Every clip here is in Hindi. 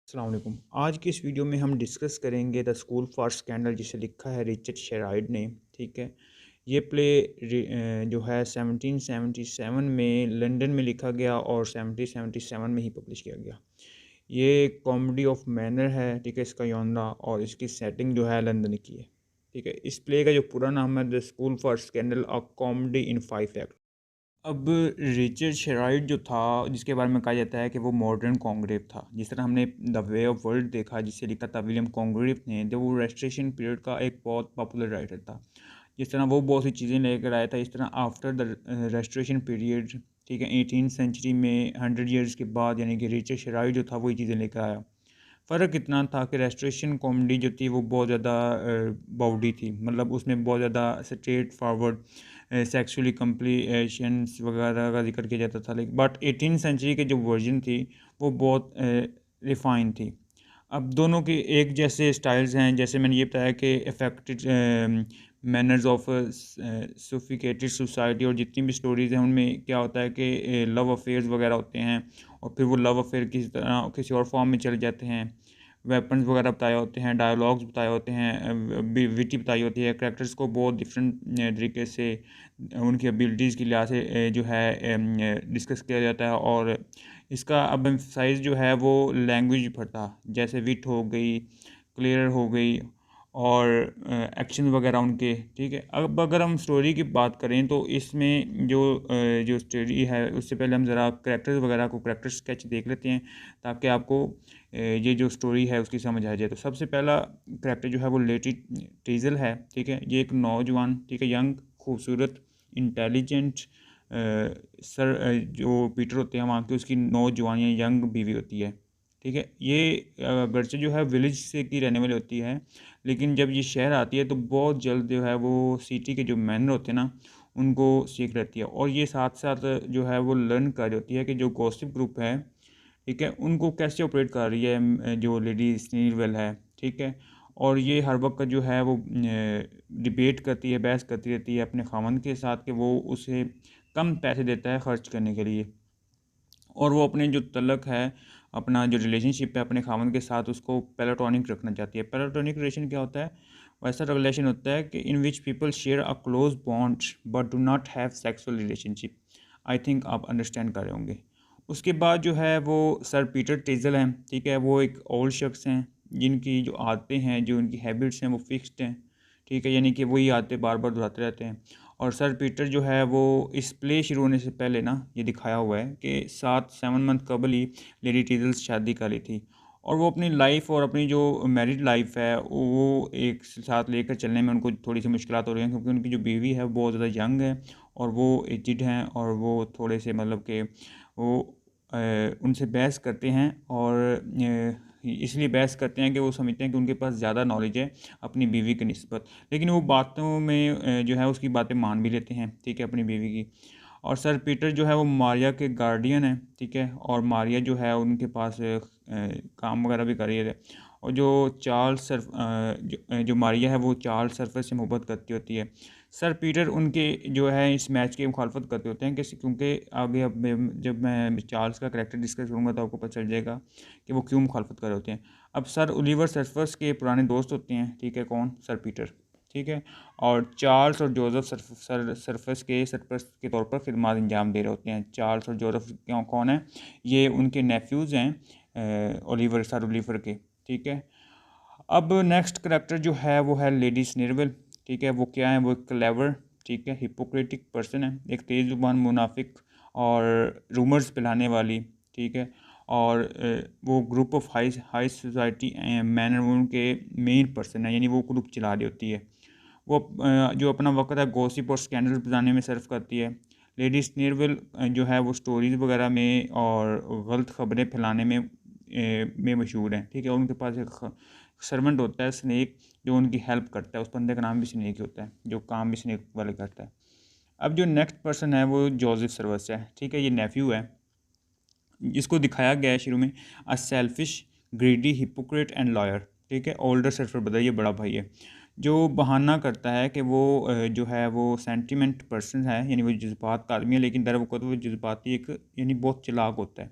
अस्सलाम वालेकुम। आज की इस वीडियो में हम डिस्कस करेंगे द स्कूल फॉर स्कैंडल, जिसे लिखा है रिचर्ड शेराइड ने। ठीक है। ये प्ले जो है 1777 में लंदन में लिखा गया और 1777 में ही पब्लिश किया गया। ये कॉमेडी ऑफ मैनर है। ठीक है, इसका जॉनरा और इसकी सेटिंग जो है लंदन की है। ठीक है, इस प्ले का जो पूरा नाम है the school for scandal, a comedy in 5 act. अब रिचर्ड शेराइट जो था, जिसके बारे में कहा जाता है कि वो मॉडर्न कॉन्ग्रेव था। जिस तरह हमने द वे ऑफ वर्ल्ड देखा, जिसे लिखा था विलियम कॉन्ग्रेव ने, जो वो रेस्ट्रेशन पीरियड का एक बहुत पॉपुलर राइटर था। जिस तरह वो बहुत सी चीज़ें लेकर आया था, इस तरह आफ्टर द रेस्ट्रेशन पीरियड, ठीक है, 18th सेंचुरी में 100 ईयर्स के बाद, यानी कि रिचर्ड शेराइट जो था वही चीज़ें लेकर आया। फ़र्क इतना था कि रेस्टोरेशन कॉमेडी जो थी वो बहुत ज़्यादा बाउडी थी, मतलब उसमें बहुत ज़्यादा स्ट्रेट फॉरवर्ड सेक्सुअली कम्प्लीशंस वगैरह का जिक्र किया जाता था। लेकिन बट 18th सेंचुरी के जो वर्जन थी वो बहुत रिफाइन थी। अब दोनों के एक जैसे स्टाइल्स हैं। जैसे मैंने ये बताया कि अफेक्टेड मैनर्स ऑफ सोफिकेटेड सोसाइटी, और जितनी भी स्टोरीज़ हैं उनमें क्या होता है कि लव अफेयर्स वगैरह होते हैं, और फिर वो लव अफेयर किसी तरह किसी और फॉर्म में चले जाते हैं। वेपन्स वगैरह बताए होते हैं, डायलॉग्स बताए होते हैं, विटी बताई होती है। कैरेक्टर्स को बहुत डिफरेंट तरीके से उनकी एबिलिटीज़ के लिहाज से जो है डिस्कस किया जाता है। और इसका अब एम्फसाइज़ जो है वो लैंग्वेज पर था, जैसे विट हो गई, क्लियर हो गई, और एक्शन वगैरह उनके। ठीक है, अब अगर हम स्टोरी की बात करें तो इसमें जो स्टोरी है, उससे पहले हम ज़रा करेक्टर्स वगैरह को करेक्टर स्केच देख लेते हैं, ताकि आपको ये जो स्टोरी है उसकी समझ आ जाए। तो सबसे पहला करेक्टर जो है वो लेडी टीजल है। ठीक है, ये एक नौजवान, ठीक है, यंग, खूबसूरत, इंटेलिजेंट सर जो पीटर होते हैं वहाँ के, उसकी नौजवान या यंग बीवी होती है। ठीक है, ये अगरचे जो है विलेज से की रहने वाली होती है, लेकिन जब ये शहर आती है तो बहुत जल्द जो है वो सिटी के जो मैनर होते हैं ना, उनको सीख लेती है। और ये साथ साथ जो है वो लर्न कर रही होती है कि जो गॉसिप ग्रुप है, ठीक है, उनको कैसे ऑपरेट कर रही है जो लेडी स्नीरवेल है। ठीक है, और ये हर वक्त जो है वो डिबेट करती है, बहस करती रहती है अपने खामंद के साथ कि वो उसे कम पैसे देता है खर्च करने के लिए, और वो अपने जो तलक है, अपना जो रिलेशनशिप है अपने खामन के साथ, उसको पेलाटोनिक रखना चाहती है। पेलाटोनिक रिलेशन क्या होता है? वैसा रिलेशन होता है कि in which people share a close bond but do not have sexual relationship. I think आप अंडरस्टैंड कर रहे होंगे। उसके बाद जो है वो सर पीटर टेजल हैं। ठीक है, वो एक ओल्ड शख्स हैं, जिनकी जो आदतें हैं, जो उनकी हैबिट्स हैं वो फिक्स्ड हैं। ठीक है, यानी कि वही आदतें बार बार दोहराते रहते हैं। और सर पीटर जो है वो इस प्ले शुरू होने से पहले ना, ये दिखाया हुआ है कि 7-7 मंथ कबल ही लेडी टीजल से शादी कर ली थी, और वो अपनी लाइफ और अपनी जो मैरिड लाइफ है वो एक साथ लेकर चलने में उनको थोड़ी सी मुश्किलात हो रही हैं, क्योंकि उनकी जो बीवी है वो बहुत ज़्यादा यंग है, और वो एजिड हैं, और वो थोड़े से मतलब कि वो उनसे बहस करते हैं। और इसलिए बहस करते हैं कि वो समझते हैं कि उनके पास ज़्यादा नॉलेज है अपनी बीवी की निस्बत। लेकिन वो बातों में जो है उसकी बातें मान भी लेते हैं, ठीक है, अपनी बीवी की। और सर पीटर जो है वो मारिया के गार्डियन है। ठीक है, और मारिया जो है उनके पास काम वगैरह भी कर रही है। और जो चार्ल्स जो मारिया है वो चार्ल्स सर्फर से मोहब्बत करती होती है। सर पीटर उनके जो है इस मैच की मुखालफत करते होते हैं, कि क्योंकि आगे अब जब मैं चार्ल्स का करेक्टर डिस्कस करूँगा तो आपको पता चल जाएगा कि वो क्यों मुखालफत कर रहे होते हैं। अब सर ओलिवर सर्फर्स के पुराने दोस्त होते हैं, ठीक है, कौन? Sir Peter. ठीक है, और चार्ल्स और जोसेफ सरफस के सरपरस्त के तौर पर खिदमत अंजाम दे रहे होते हैं। चार्ल्स और जोसेफ क्यों कौन है? ये उनके नेफ्यूज़ हैं ओलिवर, सर ओलिवर के। ठीक है, अब नेक्स्ट करेक्टर जो है वो है लेडी स्नेरवेल। ठीक है, वो क्या है? वो एक क्लेवर, ठीक है, हिपोक्रेटिक पर्सन है, एक तेज़ ज़ुबान मुनाफिक और रूमर्स फैलाने वाली। ठीक है, और वो group of high high society man woman के मेन पर्सन है, यानी वो ग्रुप चला रही होती है। वो जो अपना वक्त है गॉसिप और स्कैंडल बनाने में सर्व करती है। लेडी स्नेरवेल जो है वो स्टोरीज़ वगैरह में और गलत खबरें फैलाने में मशहूर हैं। ठीक है, उनके पास एक सर्वेंट होता है स्नेक, जो उनकी हेल्प करता है। उस बंदे का नाम भी स्नेक ही होता है, जो काम भी स्नेक वाले करता है। अब जो नेक्स्ट पर्सन है वो जोसेफ सर्वस है। ठीक है, ये नेफ्यू है, जिसको दिखाया गया है शुरू में a selfish, greedy, hypocrite and lawyer. ठीक है, ओल्डर सर्फर ब्रदर, ये बड़ा भाई है, जो बहाना करता है कि वो जो है वो सेंटिमेंट पर्सन है, यानी वो जज्बात का आदमी है, लेकिन दरअसल वो जज्बाती एक, यानी बहुत चालाक होता है।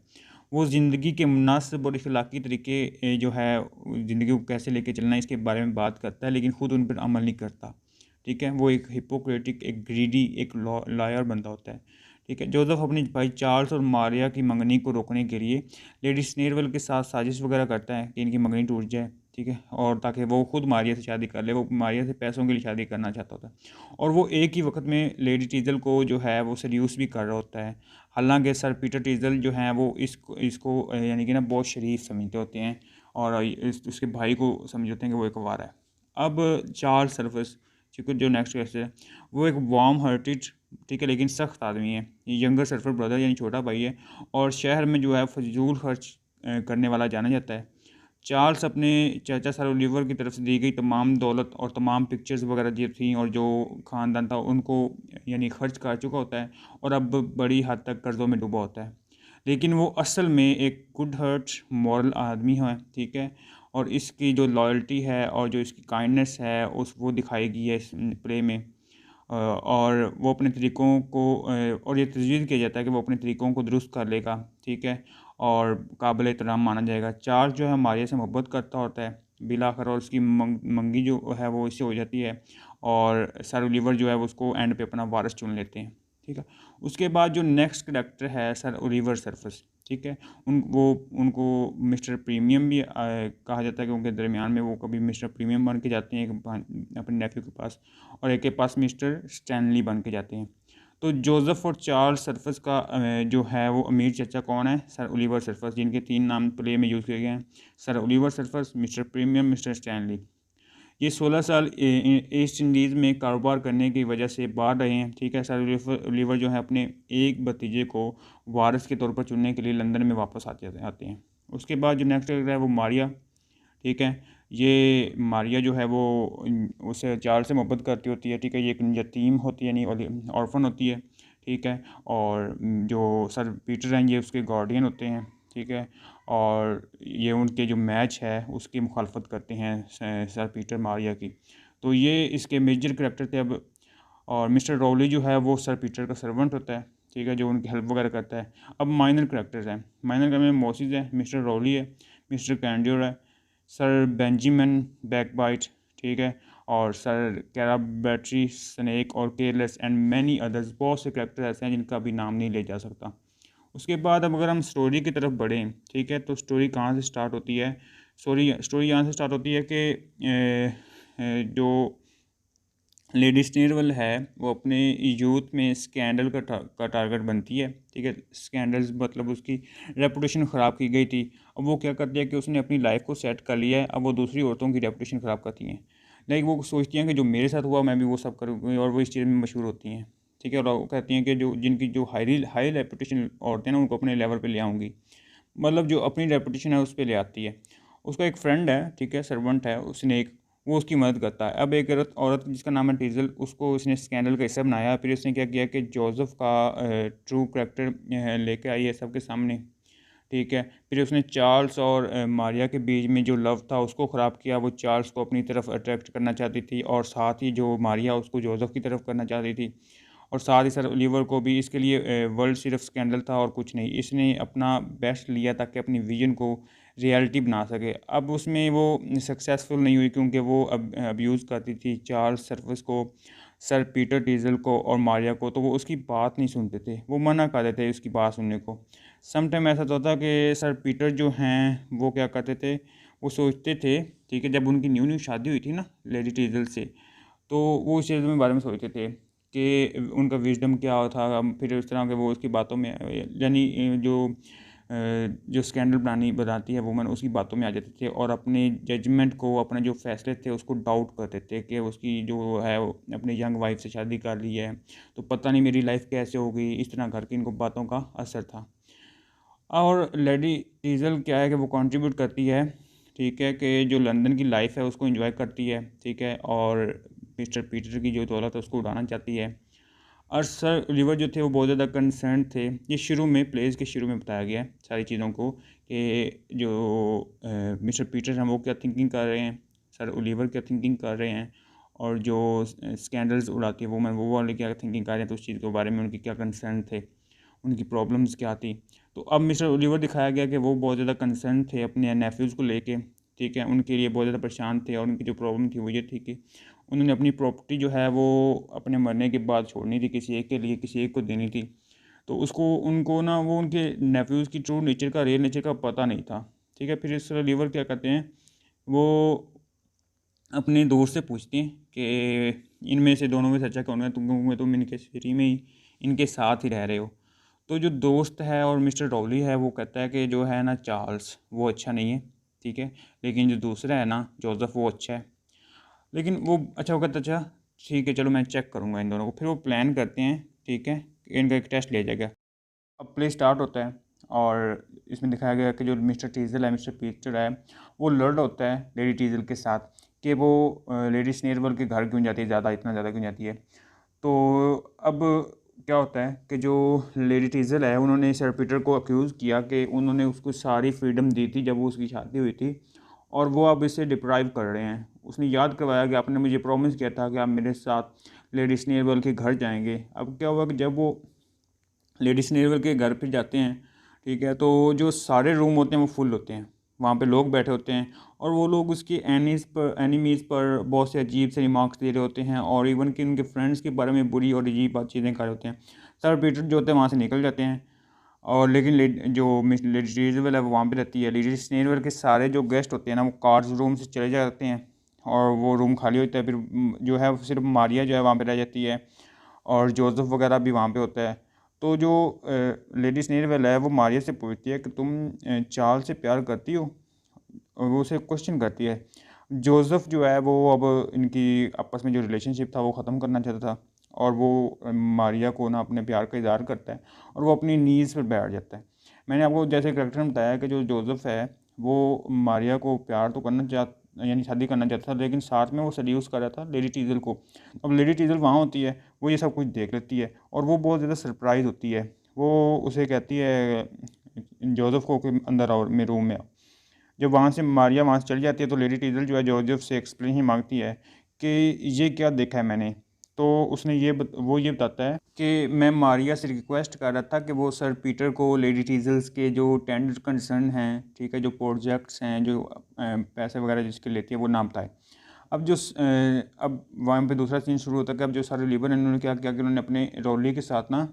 वो ज़िंदगी के मुनासिब और इखलाकी तरीके जो है ज़िंदगी को कैसे लेके चलना है इसके बारे में बात करता है, लेकिन ख़ुद उन पर अमल नहीं करता। ठीक है, वो एक हिपोक्रेटिक, एक ग्रीडी, एक लायर बंदा होता है। ठीक है, जोसेफ अपने भाई चार्ल्स और मारिया की मंगनी को रोकने के लिए लेडी स्नेरवेल के साथ साजिश वगैरह करता है कि इनकी मंगनी टूट जाए। ठीक है, और ताकि वो खुद मारिया से शादी कर ले। वो मारिया से पैसों के लिए शादी करना चाहता होता है, और वो एक ही वक्त में लेडी टीजल को जो है वो सड्यूस भी कर रहा होता है। हालांकि सर पीटर टीजल जो हैं वो इसको यानी कि ना बहुत शरीफ समझते होते हैं, और उसके भाई को समझते हैं कि वो एक वार है। अब चार्ल्स सर्फस, ठीक है, जो नेक्स्ट कैरेक्टर है, वो एक वार्म हार्टेड, ठीक है, लेकिन सख्त आदमी है। ये यंगर सर्फर ब्रदर यानी छोटा भाई है, और शहर में जो है फजूल खर्च करने वाला जाना जाता है। चार्ल्स अपने चाचा सर ओलिवर की तरफ से दी गई तमाम दौलत और तमाम पिक्चर्स वगैरह जो थी और जो ख़ानदान था उनको यानी खर्च कर चुका होता है, और अब बड़ी हद तक कर्ज़ों में डूबा होता है। लेकिन वो असल में एक गुड हार्ट मॉरल आदमी है। ठीक है, और इसकी जो लॉयल्टी है और जो इसकी काइंडनेस है उस वो दिखाई गई है इस प्ले में। और वो अपने तरीक़ों को और ये तजवीज़ किया जाता है कि वो अपने तरीक़ों को दुरुस्त कर लेगा। ठीक है, और काबिल एहतराम माना जाएगा। चार्ल्स जो है मारिया से मोहब्बत करता होता है बिलाखिर, और उसकी मंगी जो है वो इससे हो जाती है, और सर ओलिवर जो है वो उसको एंड पे अपना वारिस चुन लेते हैं। ठीक है, उसके बाद जो नेक्स्ट करेक्टर है सर ओलिवर सर्फस। ठीक है, उनको मिस्टर प्रीमियम भी कहा जाता है, क्योंकि दरमियान में वो कभी मिस्टर प्रीमियम बन के जाते हैं अपने नेफ्यू के पास, और एक के पास मिस्टर स्टैनली बन के जाते हैं। तो जोसेफ और चार्ल्स सर्फस का जो है वो अमीर चचा कौन है? सर ओलिवर सर्फस, जिनके 3 नाम प्ले में यूज़ किए गए हैं, sir Oliver surface, mister premium, mister Stanley. ये 16 साल ईस्ट इंडीज़ में कारोबार करने की वजह से बाहर रहे हैं। ठीक है, सर ओलिवर जो है अपने एक भतीजे को वारिस के तौर पर चुनने के लिए लंदन में वापस आते हैं। उसके बाद जो नेक्स्ट है वो मारिया। ठीक है, ये मारिया जो है वो उसे चार्ल्स से मोहब्बत करती होती है। ठीक है, ये एक यतीम होती है, यानी ऑर्फन होती है। ठीक है, और जो सर पीटर हैं ये उसके गार्डियन होते हैं। ठीक है, और ये उनके जो मैच है उसकी मुखालफत करते हैं सर पीटर मारिया की। तो ये इसके मेजर करेक्टर थे। अब और मिस्टर रॉली जो है वो सर पीटर का सर्वेंट होता है। ठीक है, जो उनकी हेल्प वगैरह करता है। अब माइनर करेक्टर्स हैं। माइनर करेक्टर में मोसिस है, मिस्टर रॉली है, मिस्टर कैंडियर है, सर बेंजामिन बैकबाइट। ठीक है, और सर कैराबैटरी, स्नेक और केयरलेस एंड मैनी अदर्स। बहुत से करेक्टर ऐसे हैं जिनका भी नाम नहीं ले जा सकता। उसके बाद अब अगर हम स्टोरी की तरफ बढ़ें, ठीक है, तो स्टोरी कहाँ से स्टार्ट होती है? स्टोरी यहाँ से स्टार्ट होती है कि जो लेडी स्नेरवेल है वो अपने यूथ में स्कैंडल का टारगेट बनती है। ठीक है, स्कैंडल्स मतलब उसकी रेपुटेशन ख़राब की गई थी। अब वो क्या करती है कि उसने अपनी लाइफ को सेट कर लिया है, अब वो दूसरी औरतों की रेपुटेशन ख़राब करती हैं। लाइक वो सोचती हैं कि जो मेरे साथ हुआ मैं भी वो सब करूँगी, और वो इस चीज़ में मशहूर होती हैं। ठीक है, और वो कहती हैं कि जो जिनकी जो हाई रेपुटेशन औरतें ना उनको अपने लेवल पे ले आऊँगी, मतलब जो अपनी रेपुटेशन है उस पे ले आती है। उसका एक फ्रेंड है, ठीक है, सर्वेंट है, उसने एक वो उसकी मदद करता है। अब एक औरत जिसका नाम है टीजल, उसको उसने स्कैंडल का हिस्सा बनाया। फिर उसने क्या किया कि जोसेफ का ट्रू करैक्टर लेके आई है सबके सामने। ठीक है, फिर उसने चार्ल्स और मारिया के बीच में जो लव था उसको ख़राब किया। वो चार्ल्स को अपनी तरफ अट्रैक्ट करना चाहती थी, और साथ ही जो मारिया उसको जोसेफ की तरफ करना चाहती थी, और साथ ही सर ओलिवर को भी। इसके लिए वर्ल्ड सिर्फ स्कैंडल था और कुछ नहीं। इसने अपना बेस्ट लिया ताकि अपनी विजन को रियलिटी बना सके। अब उसमें वो सक्सेसफुल नहीं हुई, क्योंकि वो अब्यूज़ करती थी चार्ल्स सर्फस को, सर पीटर टीजल को और मारिया को। तो वो उसकी बात नहीं सुनते थे, वो मना कर देते उसकी बात सुनने को। समटाइम ऐसा तो होता कि सर पीटर जो हैं वो क्या करते थे, वो सोचते थे, ठीक है, जब उनकी न्यू न्यू शादी हुई थी ना लेडी टीजल से, तो वो इस चीज़ में बारे में सोचते थे कि उनका विजडम क्या था। फिर उस तरह के वो उसकी बातों में यानी जो स्कैंडल बनाती है वुमन, उसकी बातों में आ जाते थे, और अपने जजमेंट को, अपने जो फैसले थे उसको डाउट करते थे कि उसकी जो है वो अपनी यंग वाइफ से शादी कर ली है तो पता नहीं मेरी लाइफ कैसे होगी। इस तरह घर की इनको बातों का असर था। और लेडी टीजल क्या है कि वो कंट्रीब्यूट करती है, ठीक है, कि जो लंदन की लाइफ है उसको एंजॉय करती है। ठीक है, और मिस्टर पीटर की जो दौलत है उसको उड़ाना चाहती है। और सर रिवर जो थे वो बहुत ज़्यादा कंसर्न थे। ये शुरू में प्लेस के शुरू में बताया गया है सारी चीज़ों को, कि जो मिस्टर पीटर हैं वो क्या थिंकिंग कर रहे हैं, सर ओलिवर क्या थिंकिंग कर रहे हैं, और जो स्कैंडल्स उड़ाती है वो वाले क्या थिंकिंग कर रहे हैं। तो उस चीज़ के बारे में उनकी क्या कंसर्न थे, उनकी प्रॉब्लम्स क्या थी। तो अब मिस्टर ओलिवर दिखाया गया कि वो बहुत ज़्यादा कंसर्न थे अपने नेफ्यूज़ को लेके, ठीक है, उनके लिए बहुत ज़्यादा परेशान थे और उनकी जो प्रॉब्लम थी वो ये थी कि उन्होंने अपनी प्रॉपर्टी जो है वो अपने मरने के बाद छोड़नी थी, किसी एक के लिए, किसी एक को देनी थी। तो उसको उनको ना वो उनके नेफ्यूज़ की ट्रू नेचर का, रियल नेचर का पता नहीं था, ठीक है। फिर इस ओलिवर क्या करते हैं, वो अपने दोस्त से पूछते हैं कि इनमें से दोनों में सच्चा कौन है, तुम इनके सिटी में ही इनके साथ ही रह रहे हो। तो जो दोस्त है और मिस्टर रॉली है वो कहता है कि जो है ना चार्ल्स वो अच्छा नहीं है, ठीक है, लेकिन जो दूसरा है ना जोसेफ वो अच्छा है। लेकिन वो अच्छा वो कहता अच्छा ठीक है चलो मैं चेक करूँगा इन दोनों को। फिर वो प्लान करते हैं, ठीक है, इनका एक टेस्ट लिया जाएगा। अब प्ले स्टार्ट होता है और इसमें दिखाया गया कि जो मिस्टर टीजल है, मिस्टर पीटर है, वो लड़ होता है लेडी टीजल के साथ कि वो लेडी स्नेरबल के घर क्यों जाती है, ज़्यादा इतना ज़्यादा क्यों जाती है। तो अब क्या होता है कि जो लेडी टीजल है उन्होंने सर पीटर को अक्यूज़ किया कि उन्होंने उसको सारी फ्रीडम दी थी जब वो उसकी शादी हुई थी और वो अब इसे डिप्राइव कर रहे हैं। उसने याद करवाया कि आपने मुझे प्रॉमिस किया था कि आप मेरे साथ लेडी स्नेरबल के घर जाएंगे। अब क्या हुआ कि जब वो लेडी स्नेरबल के घर पे जाते हैं, ठीक है, तो जो सारे रूम होते हैं वो फुल होते हैं, वहाँ पे लोग बैठे होते हैं और वो लोग उसकी एनिमीज़ पर बहुत से अजीब से रिमार्क्स दे रहे होते हैं और इवन कि उनके फ्रेंड्स के बारे में बुरी और अजीब बात चीज़ें कर रहे होते हैं। सर पीटर जो होते हैं वहाँ से निकल जाते हैं और लेकिन जो मिस लेडी स्नेरबल है वो वहाँ पे रहती है। लेडी स्नेरबल के सारे जो गेस्ट होते हैं ना वो कार्ड्स रूम से चले जाते हैं और वो रूम खाली होता है। फिर जो है सिर्फ मारिया जो है वहाँ पे रह जाती है और जोसेफ वगैरह भी वहाँ पे होता है। तो जो लेडी स्नेरवेल है वो मारिया से पूछती है कि तुम चार्ल्स से प्यार करती हो, और वो उसे क्वेश्चन करती है। जोसेफ जो है वो अब इनकी आपस में जो रिलेशनशिप था वो ख़त्म करना चाहता था और वो मारिया को ना अपने प्यार का इज़हार करता है और वो अपनी नीज़ पर बैठ जाता है। मैंने आपको जैसे करेक्टर में बताया कि जो जोसेफ है वो मारिया को प्यार तो करना यानी शादी करना चाहता था, लेकिन साथ में वो सड्यूस कर रहा था लेडी टीजल को। अब लेडी टीजल वहाँ होती है, वो ये सब कुछ देख लेती है और वो बहुत ज़्यादा सरप्राइज़ होती है। वो उसे कहती है जोसेफ को कि अंदर आओ, मेरे रूम में आओ। जब वहाँ से मारिया वहाँ से चली जाती है तो लेडी टीजल जो है जोसेफ से एक्सप्लेनेशन मांगती है कि ये क्या देखा है मैंने। तो उसने वो ये बताता है कि मैं मारिया से रिक्वेस्ट कर रहा था कि वो सर पीटर को लेडी टीजल्स के जो टेंडर कंसर्न हैं, ठीक है, जो प्रोजेक्ट्स हैं, जो पैसे वगैरह जिसके लेती है वो ना बताए। अब वहाँ पे दूसरा सीन शुरू होता है कि अब जो सारे लीवर हैं उन्होंने क्या किया कि उन्होंने अपने रॉली के साथ ना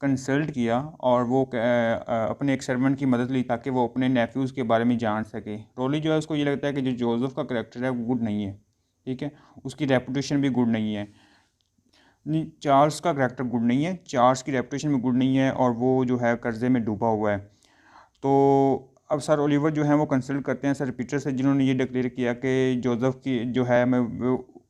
कंसल्ट किया और वो अपने एक सर्वेंट की मदद ली ताकि वो अपने नेफ्यूज़ के बारे में जान सके। रॉली जो है उसको ये लगता है कि जो जोसेफ का करेक्टर है वो गुड नहीं है, ठीक है, उसकी रेपुटेशन भी गुड नहीं है। नहीं, चार्ल्स का करेक्टर गुड नहीं है, चार्ल्स की रेपुटेशन भी गुड नहीं है और वो जो है कर्जे में डूबा हुआ है। तो अब सर ओलिवर जो है वो कंसल्ट करते हैं सर पीटर से, जिन्होंने ये डिक्लेयर किया कि जोसेफ की जो है मैं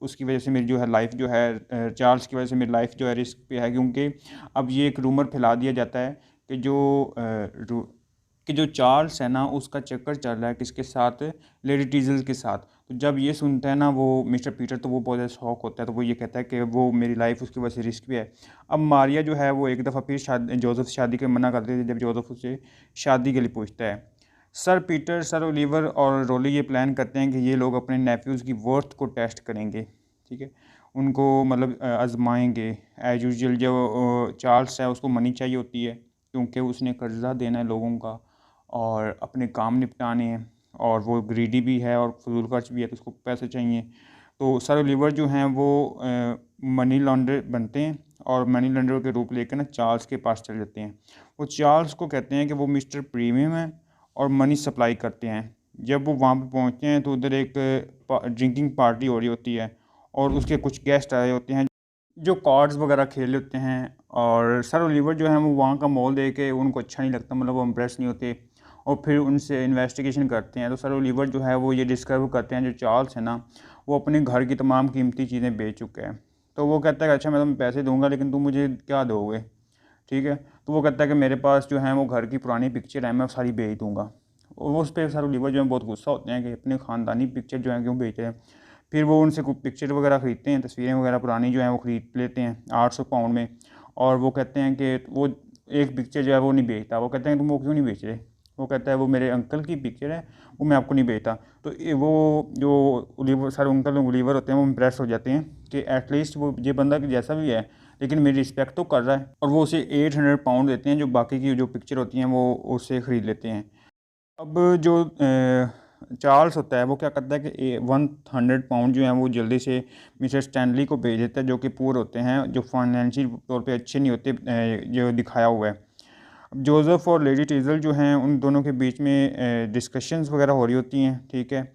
उसकी वजह से मेरी जो है लाइफ जो है चार्ल्स की वजह से मेरी लाइफ जो है रिस्क पे है, क्योंकि अब ये एक रूमर फैला दिया जाता है कि जो चार्ल्स है ना उसका चक्कर चल रहा है किसके साथ, लेडी टीजल के साथ। तो जब ये सुनता है ना वो मिस्टर पीटर तो वो बहुत ज़्यादा शॉक होता है। तो वो ये कहता है कि वो मेरी लाइफ उसकी वजह से रिस्क भी है। अब मारिया जो है वो एक दफ़ा फिर जोसेफ से शादी के मना कर देती है जब जोसेफ उससे शादी के लिए पूछता है। सर पीटर, सर ओलिवर और रोली ये प्लान करते हैं कि ये लोग अपने नेफ्यूज़ की वर्थ को टेस्ट करेंगे, ठीक है, उनको मतलब आजमाएंगे। एज यूजल जो चार्ल्स है उसको मनी चाहिए होती है क्योंकि उसने कर्जा देना है लोगों का और अपने काम निपटाने हैं और वो ग्रीडी भी है और फजूल खर्च भी है तो उसको पैसे चाहिए। तो सर ओलिवर जो हैं वो मनी लॉन्डर बनते हैं और मनी लॉन्डर के रूप लेकर ना चार्ल्स के पास चले जाते हैं। वो चार्ल्स को कहते हैं कि वो मिस्टर प्रीमियम है और मनी सप्लाई करते हैं। जब वो वहाँ पे पहुँचते हैं तो उधर एक ड्रिंकिंग पार्टी हो रही होती है और उसके कुछ गेस्ट आए होते हैं जो कार्ड्स वगैरह खेल लेते हैं और सर ओलिवर जो है वो वहाँ का माहौल देख के उनको अच्छा नहीं लगता, मतलब वो इम्प्रेस नहीं होते और फिर उनसे इन्वेस्टिगेशन करते हैं। तो सर ओलिवर जो है वो ये डिस्कवर करते हैं जो चार्ल्स है ना वो अपने घर की तमाम कीमती चीज़ें बेच चुका है। तो वो कहता है कि अच्छा मैं तुम्हें पैसे दूंगा लेकिन तुम मुझे क्या दोगे, ठीक है। तो वो कहता है कि मेरे पास जो है वो घर की पुरानी पिक्चर है मैं सारी बेच दूँगा। और वो उस पर सर ओलिवर जो है बहुत गुस्सा होते हैं कि अपने ख़ानदानी पिक्चर जो है क्यों बेच रहे हैं। फिर वो उनसे कुछ पिक्चर वगैरह ख़रीदते हैं, तस्वीरें वगैरह पुरानी जो हैं वो ख़रीद लेते हैं 800 पाउंड में। और वो कहते हैं कि वो एक पिक्चर जो है वो नहीं बेचता। वो कहते हैं तुम वो क्यों नहीं बेच रहे। वो कहता है वो मेरे अंकल की पिक्चर है वो मैं आपको नहीं बेचता। तो वो जो ओलिवर सर अंकल ओलिवर होते हैं वो इम्प्रेस हो जाते हैं कि एटलीस्ट वो ये बंदा जैसा भी है लेकिन मेरी रिस्पेक्ट तो कर रहा है। और वो उसे 800 पाउंड देते हैं, जो बाकी की जो पिक्चर होती हैं वो उससे ख़रीद लेते हैं। अब जो चार्ल्स होता है वो क्या करता है कि 100 पाउंड जो है वो जल्दी से मिस्टर स्टैनली को भेज देता है, जो कि पुअर होते हैं, जो फाइनेंशियल तौर पे अच्छे नहीं होते, जो दिखाया हुआ है। अब जोसेफ और लेडी टीजल जो हैं उन दोनों के बीच में डिस्कशंस वगैरह हो रही होती हैं, ठीक है।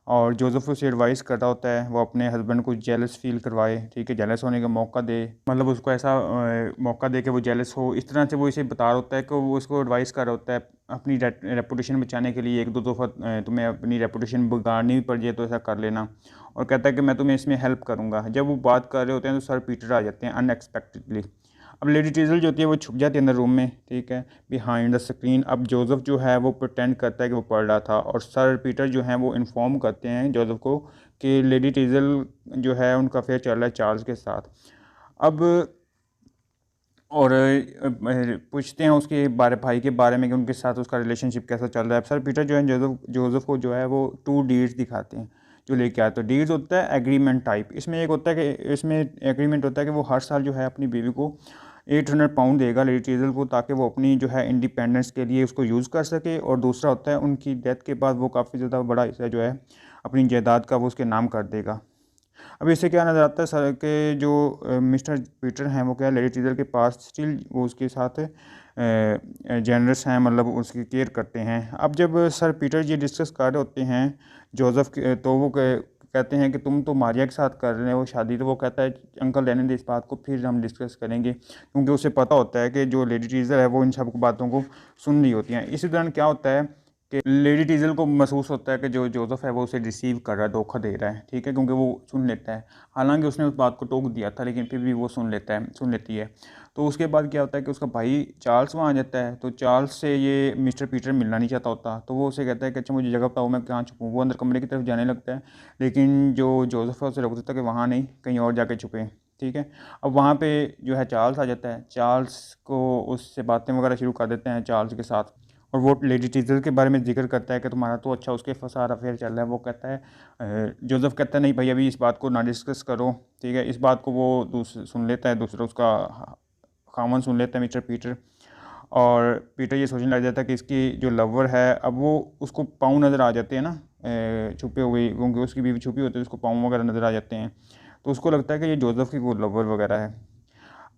और जोसेफ उसे एडवाइस कर रहा होता है वो अपने हस्बैंड को जेलस फील करवाए, ठीक है, जेलस होने का मौका दे, मतलब उसको ऐसा मौका दे कि वो जेलस हो। इस तरह से वो इसे बता रहा होता है कि वो उसको एडवाइस कर रहा होता है अपनी रेपुटेशन बचाने के लिए, एक दो दफ़ा तुम्हें अपनी रेपुटेशन बिगाड़नी भी पड़ जाए तो ऐसा कर लेना। और कहता है कि मैं तुम्हें इसमें हेल्प करूँगा। जब वो बात कर रहे होते हैं तो सर पीटर आ जाते हैं अनएक्सपेक्टेडली। अब लेडी टीजल जो होती है वो छुप जाती है अंदर रूम में, ठीक है, बिहाइंड द स्क्रीन। अब जोसेफ जो है वो प्रिटेंड करता है कि वो पढ़ रहा था, और सर पीटर जो है वो इन्फॉर्म करते हैं जोसेफ को कि लेडी टीजल जो है उनका अफेयर चल रहा है चार्ल्स के साथ। अब और पूछते हैं उसके भाई के बारे में कि उनके साथ उसका रिलेशनशिप कैसा चल रहा है। सर पीटर जो है जोसेफ को जो है वो 2 डीड्स दिखाते हैं जो लेके आते हैं। डीड्स होता है एग्रीमेंट टाइप। इसमें एक होता है कि इसमें एग्रीमेंट होता है कि वो हर साल जो है अपनी बीवी को 800 पाउंड देगा लेडी टीजल को, ताकि वो अपनी जो है इंडिपेंडेंस के लिए उसको यूज़ कर सके। और दूसरा होता है उनकी डेथ के बाद वो काफ़ी ज़्यादा बड़ा हिस्सा जो है अपनी जायदाद का वो उसके नाम कर देगा। अब इससे क्या नज़र आता है सर के जो मिस्टर पीटर हैं वो क्या लेडी टीजर के पास स्टिल वो उसके साथ जेनरस हैं, मतलब उसकी केयर करते हैं। अब जब सर पीटर ये डिस्कस कर रहे होते हैं जोसेफ के, तो वो कहते हैं कि तुम तो मारिया के साथ कर रहे हो शादी। तो वो कहता है अंकल रहने दे इस बात को, फिर हम डिस्कस करेंगे, क्योंकि उसे पता होता है कि जो लेडी टीजर है वो इन सब बातों को सुन रही होती हैं। इसी दौरान क्या होता है कि लेडी टीजल को महसूस होता है कि जो जोसेफ है वो उसे रिसीव कर रहा है, धोखा दे रहा है, ठीक है, क्योंकि वो सुन लेता है। हालांकि उसने उस बात को टोक दिया था, लेकिन फिर भी वो सुन लेती है। तो उसके बाद क्या होता है कि उसका भाई चार्ल्स वहाँ आ जाता है। तो चार्ल्स से ये मिस्टर पीटर मिलना नहीं चाहता होता, तो वो उसे कहता है कि अच्छा मुझे जगह बताओ मैं कहाँ छुपूँ। वो अंदर कमरे की तरफ जाने लगता है, लेकिन जो जोसेफ है उसे रोक देता है कि वहाँ नहीं, कहीं और जाके छुपें, ठीक है। अब वहाँ पे जो है चार्ल्स आ जाता है। चार्ल्स को उससे बातें वगैरह शुरू कर देते हैं चार्ल्स के साथ। और वो लेडी टीजर के बारे में जिक्र करता है कि तुम्हारा तो अच्छा उसके साथ अफेयर चल रहा है। वो कहता है जोसेफ कहता है नहीं भाई अभी इस बात को ना डिस्कस करो, ठीक है। इस बात को वो सुन लेता है, दूसरा उसका खामन सुन लेता है मिस्टर पीटर। और पीटर ये सोचने लग जाता है कि इसकी जो लवर है, अब वो उसको पाँव नज़र आ जाते हैं ना छुपे हुए, क्योंकि उसकी बीवी छुपी होती है, उसको पाँव वगैरह नज़र आ जाते हैं। तो उसको लगता है कि ये जोसेफ की वो लवर वगैरह है।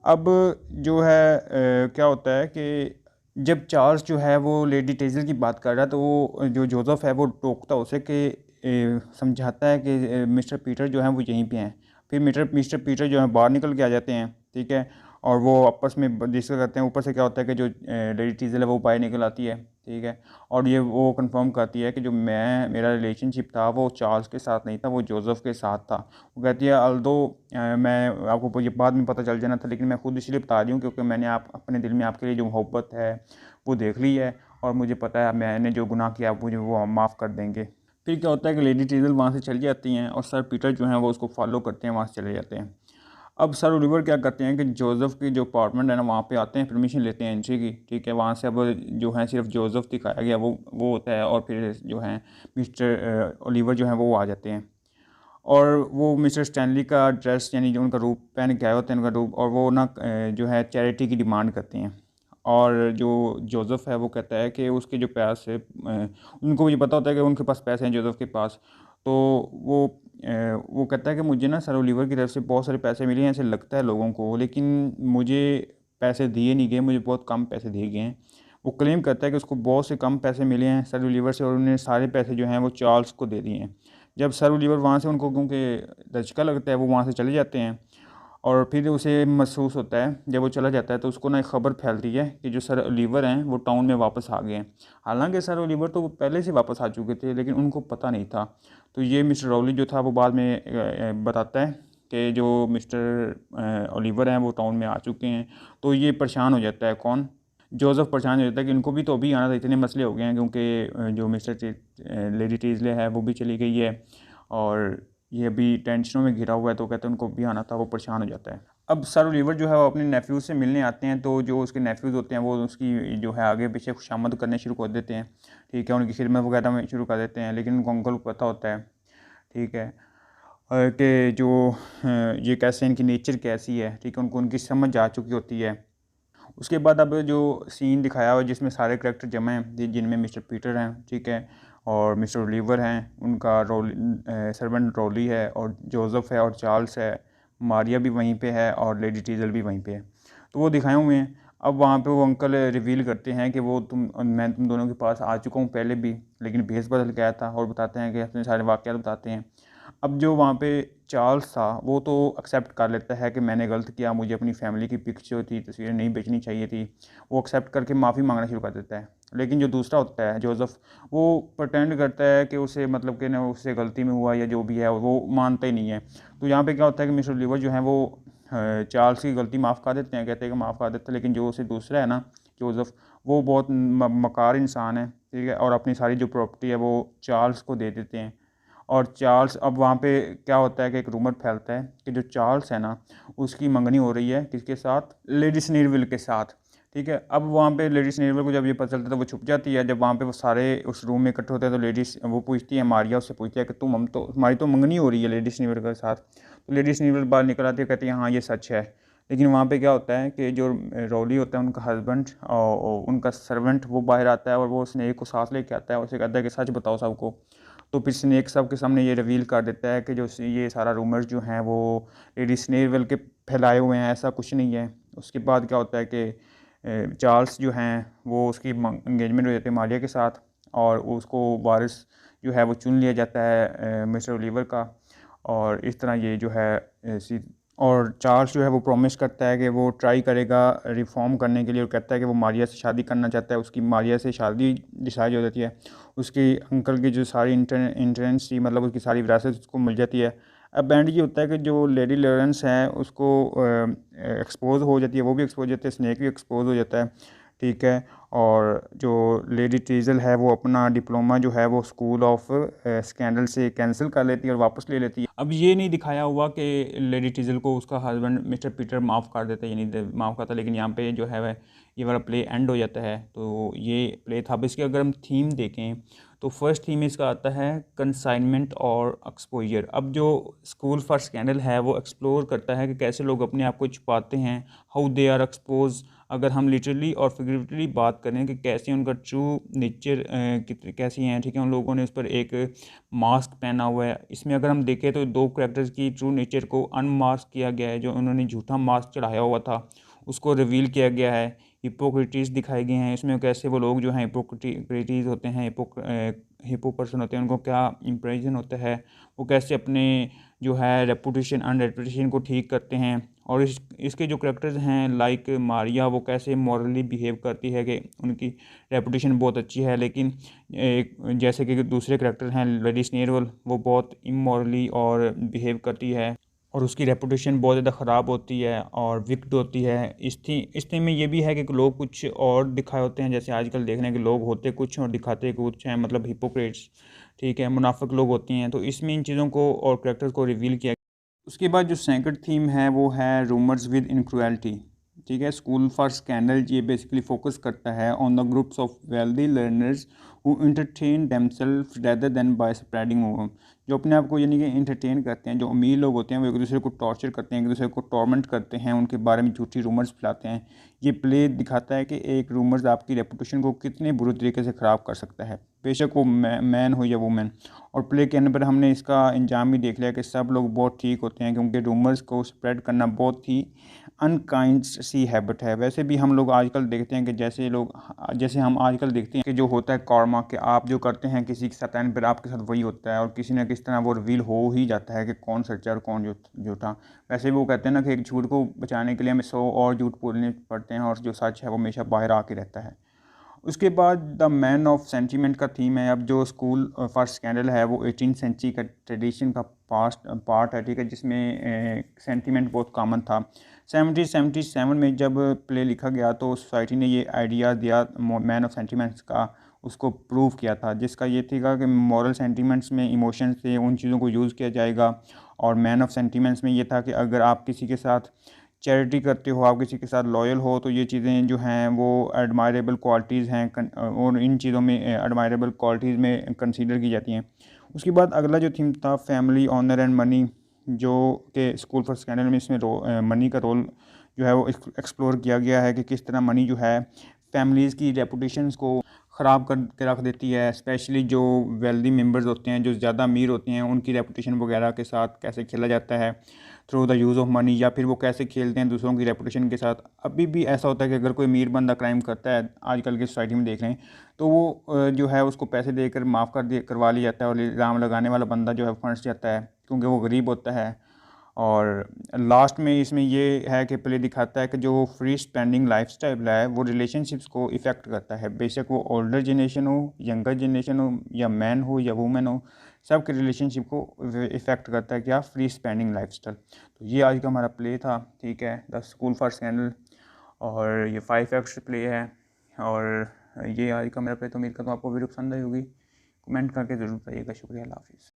अब जो है क्या होता है कि जब चार्ल्स जो है वो लेडी टेजल की बात कर रहा है, तो वो जो जोसेफ है वो टोकता उसे कि समझाता है कि मिस्टर पीटर जो है वो यहीं पे हैं। फिर मिस्टर पीटर जो है बाहर निकल के आ जाते हैं, ठीक है। और वो आपस में डिस्कस करते हैं। ऊपर से क्या होता है कि जो लेडी टीजल है वो बाहर निकल आती है, ठीक है। और ये वो कंफर्म करती है कि जो मेरा रिलेशनशिप था वो चार्ल्स के साथ नहीं था, वो जोसेफ के साथ था। वो कहती है अल्दो मैं आपको ये बाद में पता चल जाना था, लेकिन मैं खुद इसलिए बता रही हूँ क्योंकि मैंने आप अपने दिल में आपके लिए जो मोहब्बत है वो देख ली है, और मुझे पता है मैंने जो गुनाह किया आप मुझे वो माफ़ कर देंगे। फिर क्या होता है कि लेडी टीजल वहाँ से चली जाती हैं, और सर पीटर जो हैं वो उसको फॉलो करते हैं, वहाँ से चले जाते हैं। अब सर ओलिवर क्या करते हैं कि जोसेफ की जो अपार्टमेंट है ना वहाँ पे आते हैं, परमिशन लेते हैं एंट्री की, ठीक है। वहाँ से अब जो है सिर्फ जोसेफ दिखाया गया वो होता है, और फिर जो है मिस्टर ओलिवर जो है वो आ जाते हैं। और वो मिस्टर स्टैनली का ड्रेस यानी जो उनका रूप पहन के आए होते हैं, उनका रूप, और वो ना जो है चैरिटी की डिमांड करते हैं। और जो जोसेफ है वो कहता है कि उसके जो पैसे उनको ये पता होता है कि उनके पास पैसे हैं जोसेफ के पास। तो वो कहता है कि मुझे ना सर ओलिवर की तरफ से बहुत सारे पैसे मिले हैं, ऐसे लगता है लोगों को, लेकिन मुझे पैसे दिए नहीं गए, मुझे बहुत कम पैसे दिए गए हैं। वो क्लेम करता है कि उसको बहुत से कम पैसे मिले हैं सर ओलिवर से, और उन्होंने सारे पैसे जो हैं वो चार्ल्स को दे दिए हैं। जब सर ओलिवर वहाँ से उनको क्योंकि धचका लगता है वो वहाँ से चले जाते हैं। और फिर उसे महसूस होता है जब वो चला जाता है तो उसको ना एक खबर फैलती है कि जो सर ओलिवर हैं वो टाउन में वापस आ गए हैं। हालांकि सर ओलिवर तो पहले से वापस आ चुके थे, लेकिन उनको पता नहीं था। तो ये मिस्टर रॉवली जो था वो बाद में बताता है कि जो मिस्टर ओलिवर हैं वो टाउन में आ चुके हैं। तो ये परेशान हो जाता है, कौन, जोसेफ परेशान हो जाता है कि इनको भी तो अभी आना था, इतने मसले हो गए हैं, क्योंकि जो मिस्टर लेडी टीजले है वो भी चली गई है, और ये अभी टेंशनों में घिरा हुआ है। तो कहते हैं उनको भी आना था, वो परेशान हो जाता है। अब सर ओलिवर जो है वो अपने नेफ्यूज़ से मिलने आते हैं। तो जो उसके नेफ्यूज़ होते हैं वो उसकी जो है आगे पीछे खुशामद करने शुरू कर देते हैं, ठीक है, उनकी खिदमत वगैरह में शुरू कर देते हैं, लेकिन उनको अंकल को पता होता है, ठीक है। कि जो ये कैसे, इनकी नेचर कैसी है, ठीक है, उनको उनकी समझ आ चुकी होती है। उसके बाद अब जो सीन दिखाया हुआ है जिसमें सारे करैक्टर जमा हैं, जिनमें मिस्टर पीटर हैं, ठीक है, और मिस्टर ओलिवर हैं, उनका सर्वेंट रोली है, और जोसेफ है, और चार्ल्स है, मारिया भी वहीं पे है, और लेडी टीजल भी वहीं पे है। तो वो दिखाए हुए हैं। अब वहाँ पे वो अंकल रिवील करते हैं कि वो मैं तुम दोनों के पास आ चुका हूँ पहले भी, लेकिन भेस बदल के आया था, और बताते हैं कि अपने सारे वाक़यात बताते हैं। अब जो वहाँ पे चार्ल्स था वो तो एक्सेप्ट कर लेता है कि मैंने गलत किया, मुझे अपनी फैमिली की पिक्स जो थी, तस्वीरें नहीं बेचनी चाहिए थी, वो एक्सेप्ट करके माफ़ी मांगना शुरू कर देता है। लेकिन जो दूसरा होता है जोसेफ, वो प्रटेंड करता है कि उसे मतलब कि ना उससे गलती में हुआ या जो भी है वो मानता ही नहीं है। तो यहाँ पे क्या होता है कि मिस्टर लीवर जो है वो चार्ल्स की गलती माफ़ कर देते हैं, कहते हैं कि माफ़ कर देते हैं, लेकिन जो उसे दूसरा है ना जोसेफ, वो बहुत मकार इंसान है, ठीक है, और अपनी सारी जो प्रॉपर्टी है वो चार्ल्स को दे देते हैं। और चार्ल्स, अब वहाँ पे क्या होता है कि एक रूमर फैलता है कि जो चार्ल्स है ना, उसकी मंगनी हो रही है किसके साथ, लेडी स्नीरविल के साथ, ठीक है। अब वहाँ पे लेडी स्नीरविल को जब ये पता चलता है तो वो छुप जाती है। जब वहाँ पे वो सारे उस रूम में इकट्ठे होते हैं तो लेडीज वो पूछती है, मारिया उससे पूछती है कि हम तो हमारी तो मंगनी हो रही है लेडी स्नीरविल के साथ। तो लेडी स्नीरविल बाहर निकल आती है, कहती है हाँ ये सच है। लेकिन वहाँ पे क्या होता है कि जो रॉली होता है उनका हस्बैंड और उनका सर्वेंट, वो बाहर आता है और वो स्नेक को साथ लेके आता है और उसे कहता है कि सच बताओ सबको। तो फिर स्नेक सब के सामने ये रिवील कर देता है कि जो ये सारा रूमर्स जो हैं वो लेडी स्नेरवेल के फैलाए हुए हैं, ऐसा कुछ नहीं है। उसके बाद क्या होता है कि चार्ल्स जो हैं वो उसकी इंगेजमेंट हो जाती है मारिया के साथ, और उसको वारिस जो है वो चुन लिया जाता है मिस्टर ओलिवर का। और इस तरह ये जो है और चार्ल्स जो है वो प्रॉमिस करता है कि वो ट्राई करेगा रिफॉर्म करने के लिए, और कहता है कि वो मारिया से शादी करना चाहता है। उसकी मारिया से शादी डिसाइड हो जाती है। उसकी अंकल की जो सारी इंटेंस थी, मतलब उसकी सारी विरासत उसको मिल जाती है। अब एंड ये होता है कि जो लेडी लॉरेंस है उसको एक्सपोज हो जाती है, वो भी एक्सपोज हो जाती है, स्नेक भी एक्सपोज हो जाता है, ठीक है। और जो लेडी टीजल है वो अपना डिप्लोमा जो है वो स्कूल ऑफ स्कैंडल से कैंसिल कर लेती है और वापस ले लेती है। अब ये नहीं दिखाया हुआ कि लेडी टीजल को उसका हस्बैंड मिस्टर पीटर माफ़ कर देता है, यानी माफ़ करता, लेकिन यहाँ पे जो है वह ये वाला प्ले एंड हो जाता है। तो ये प्ले था। अब इसके अगर हम थीम देखें तो फर्स्ट थीम इसका आता है कंसाइनमेंट और एक्सपोजर। अब जो स्कूल फॉर स्कैंडल है वो एक्सप्लोर करता है कि कैसे लोग अपने आप को छुपाते हैं, हाउ दे आर एक्सपोज। अगर हम लिटरली और फिगरेटिवली बात करें कि कैसे उनका ट्रू नेचर कैसी हैं, ठीक है, उन लोगों ने उस पर एक मास्क पहना हुआ है। इसमें अगर हम देखें तो दो करैक्टर्स की ट्रू नेचर को अनमास्क किया गया है। जो उन्होंने झूठा मास्क चढ़ाया हुआ था उसको रिवील किया गया है। हिपोक्रेटिस दिखाए गए हैं इसमें, कैसे वो लोग जो हैं हिपोक्रेटिस होते हैं, हिपो पर्सन होते हैं, उनको क्या इम्प्रेशन होता है, वो कैसे अपने जो है रेपुटेशन अन रेपुटेशन को ठीक करते हैं। और इसके जो करेक्टर्स हैं लाइक मारिया, वो कैसे मॉरली बिहेव करती है कि उनकी रेपुटेशन बहुत अच्छी है, लेकिन एक जैसे कि दूसरे करेक्टर हैं लेडी स्नेरवल, वो बहुत इमोरली और बिहेव करती है और उसकी रेपुटेशन बहुत ज़्यादा ख़राब होती है और विक्ड होती है। इस थीम में ये भी है कि लोग कुछ और दिखाए होते हैं, जैसे आजकल देखने के लोग होते कुछ और दिखाते कुछ हैं, मतलब हिपोक्रेट्स, ठीक है, मुनाफिक लोग होती हैं। तो इसमें इन चीज़ों को और करैक्टर्स को रिवील किया। उसके बाद जो सेकंड थीम है वो है रूमर्स विद इनक्रुएलिटी, ठीक है। स्कूल फॉर स्कैंडल ये बेसिकली फोकस करता है on the groups of wealthy learners who entertain themselves rather than by spreading over. जो अपने आप को यानी कि इंटरटेन करते हैं, जो अमीर लोग होते हैं वो एक दूसरे को टॉर्चर करते हैं, एक दूसरे को टॉर्मेंट करते हैं, उनके बारे में झूठी रूमर्स फैलाते हैं। ये प्ले दिखाता है कि एक रूमर्स आपकी रेपुटेशन को कितने बुरे तरीके से ख़राब कर सकता है, बेशक वो मैन हो या वुमेन। और प्ले के अंदर हमने इसका अंजाम भी देख लिया कि सब लोग बहुत ठीक होते हैं, क्योंकि रूमर्स को स्प्रेड करना बहुत ही अनकाइंड सी हैबिट है। वैसे भी हम लोग आजकल देखते हैं कि जैसे हम आजकल देखते हैं कि जो होता है कॉर्मा, कि आप जो करते हैं किसी के साथ एंड पर आपके साथ वही होता है, और किसी न किसी तरह वो रिवील हो ही जाता है कि कौन सच्चा और कौन झूठा। वैसे भी वो कहते हैं ना कि एक झूठ को बचाने के लिए हमें 100 और झूठ बोलने पड़ते हैं, और जो सच है वो हमेशा बाहर आके रहता है। उसके बाद द मैन ऑफ सेंटीमेंट का थीम है। अब जो स्कूल फॉर स्कैंडल है वो 18th सेंचुरी का ट्रेडिशन का पार्ट है, ठीक है, जिसमें सेंटीमेंट बहुत कॉमन था। 1777 में जब प्ले लिखा गया तो सोसाइटी ने ये आइडिया दिया मैन ऑफ सेंटीमेंट्स का, उसको प्रूव किया था, जिसका ये था कि मॉरल सेंटीमेंट्स में इमोशंस थे, उन चीज़ों को यूज़ किया जाएगा। और मैन ऑफ सेंटीमेंट्स में ये था कि अगर आप किसी के साथ चैरिटी करते हो, आप किसी के साथ लॉयल हो, तो ये चीज़ें जो हैं वो एडमायरेबल क्वालिटीज़ हैं, और इन चीज़ों में एडमायरेबल क्वालिटीज़ में कंसीडर की जाती हैं। उसके बाद अगला जो थीम था फैमिली ऑनर एंड मनी, जो कि स्कूल फॉर स्कैंडल में इसमें मनी का रोल जो है वो एक्सप्लोर किया गया है कि किस तरह मनी जो है फैमिलीज़ की रेपुटेशंस को ख़राब कर के रख देती है। स्पेशली जो वेल्दी मेंबर्स होते हैं, जो ज़्यादा अमीर होते हैं, उनकी रेपुटेशन वगैरह के साथ कैसे खेला जाता है through the use of money, या फिर वो कैसे खेलते हैं दूसरों की रेपुटेशन के साथ। अभी भी ऐसा होता है कि अगर कोई अमीर बंदा क्राइम करता है, आजकल की सोसाइटी में देख रहे हैं, तो वो जो है उसको पैसे देकर माफ़ करवा लिया जाता है, और इल्ज़ाम लगाने वाला बंदा जो है फंस जाता है क्योंकि वो गरीब होता है। और लास्ट में इसमें ये है कि प्ले दिखाता है कि जो फ्री स्पेंडिंग लाइफस्टाइल है वो रिलेशनशिप्स को इफ़ेक्ट करता है। बेशक वो ओल्डर जनरेशन हो, यंगर जनरेशन हो, या मैन हो या वुमेन हो, सब के रिलेशनशिप को इफ़ेक्ट करता है क्या, फ्री स्पेंडिंग लाइफस्टाइल। तो ये आज का हमारा प्ले था, ठीक है, द स्कूल फॉर स्कैंडल, और ये 5 एक्ट्स प्ले है। और ये आज का मेरा प्ले, तो उम्मीद करता हूँ आपको वीडियो पसंद आई होगी। कमेंट करके ज़रूर बताइएगा। शुक्रिया, अल्लाह हाफ़िज़।